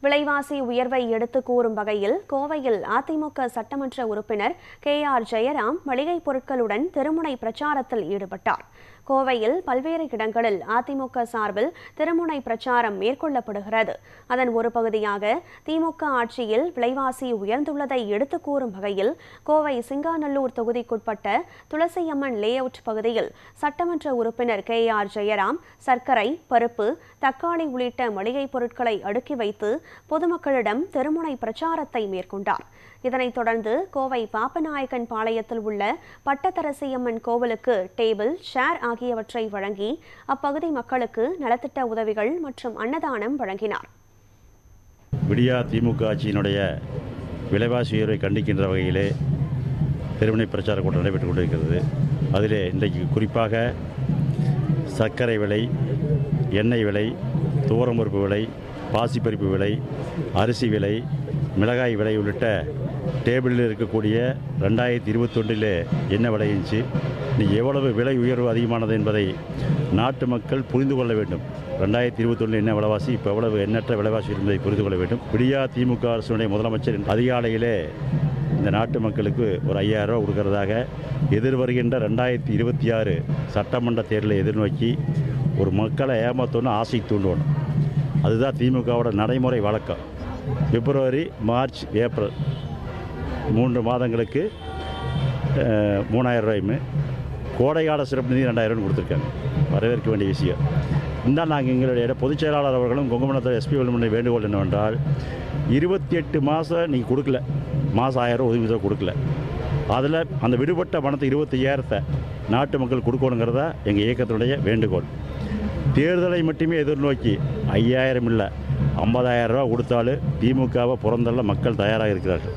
விலைவாசி உயர்வை எடுத்து கூறும் வகையில் கோவையில் அதிமுக சட்டமன்ற உறுப்பினர் KR ஜெயராம் மளிகைப் பொருட்களுடன் தெருமுனை பிரச்சாரத்தில் ஈடுபட்டார். கோவையில் பல்வேறு இடங்களில் அதிமுக சார்பில் தெருமுனை பிரச்சாரம் மேற்கொள்ளப்படுகிறது. அதன் ஒரு பகுதியாக திமுக ஆட்சியில் விலைவாசி உயர்ந்துள்ளதை எடுத்து கூறும் வகையில் கோவை சிங்காநல்லூர் தொகுதிக்குட்பட்ட துளசியம்மன் லே அவுட் பகுதியில் சட்டமன்ற உறுப்பினர் KR ஜெயராம் சர்க்கரை, பருப்பு, தக்காளி உள்ளிட்ட மளிகைப் பொருட்களை அடுக்கி வைத்து பொதுமக்களிடம் தெருமுனை பிரச்சாரத்தை மேற்கொண்டார். இதனைத் தொடர்ந்து கோவை பாப்பநாயக்கன் பாளையத்தில் உள்ள பட்டத்தரசியம்மன் கோவிலுக்கு டேபிள், சேர் ஆகியவற்றை வழங்கி அப்பகுதி மக்களுக்கு நலத்திட்ட உதவிகள் மற்றும் அன்னதானம் வழங்கினார். விடியா திமுக ஆட்சியினுடைய விலைவாசி உயர்வை கண்டிக்கின்ற வகையிலே தெருமுனை பிரச்சார கூட்டம் நடைபெற்றுக் கொண்டிருக்கிறது. அதிலே இன்றைக்கு குறிப்பாக சர்க்கரை விலை, எண்ணெய் விலை, துவரம்பருப்பு விலை, பாசிப்பருப்பு விலை, அரிசி விலை, மிளகாய் விலை உள்ளிட்ட டேபிளில் இருக்கக்கூடிய 2021 என்ன விலை இருந்துச்சு, இன்றைக்கி எவ்வளவு விலை உயர்வு அதிகமானது என்பதை நாட்டு மக்கள் புரிந்து கொள்ள வேண்டும். 2021 என்ன விலைவாசி, இப்போ எவ்வளவு எண்ணற்ற விலைவாசி என்பதை புரிந்து கொள்ள வேண்டும். விடியா திமுக அரசுடைய முதலமைச்சர் அதிகாலையிலே இந்த நாட்டு மக்களுக்கு ஒரு 5000 ரூபா கொடுக்கறதாக எதிர்வருகின்ற 2026 சட்டமன்ற தேர்தலை எதிர்நோக்கி ஒரு மக்களை ஏமாற்றணும், ஆசை தூண்டணும். அதுதான் திமுகவோட நடைமுறை வழக்கம். பிப்ரவரி, மார்ச், ஏப்ரல் 3 மாதங்களுக்கு 3000 ரூபாயுமே, கோடைக்கால சிறப்பு நிதி 2000 கொடுத்துருக்காங்க. வரவேற்க வேண்டிய விஷயம். இருந்தால் நாங்கள் எங்களுடைய பொதுச் செயலாளர் அவர்களும் கொங்குமணத்தில் SP வேலுமணி வேண்டுகோள் என்னவென்றால் 28 மாதம் நீங்கள் கொடுக்கல, மாதம் 1000 ரூபா உதவி கொடுக்கல, அதில் அந்த விடுபட்ட பணத்தை 25,000 நாட்டு மக்கள் கொடுக்கணுங்கிறதா எங்கள் இயக்கத்தினுடைய வேண்டுகோள். தேர்தலை மட்டுமே எதிர்நோக்கி 5000 இல்லை 50,000 ரூபா கொடுத்தாலும் திமுகவை புறந்தள்ள மக்கள் தயாராக இருக்கிறார்கள்.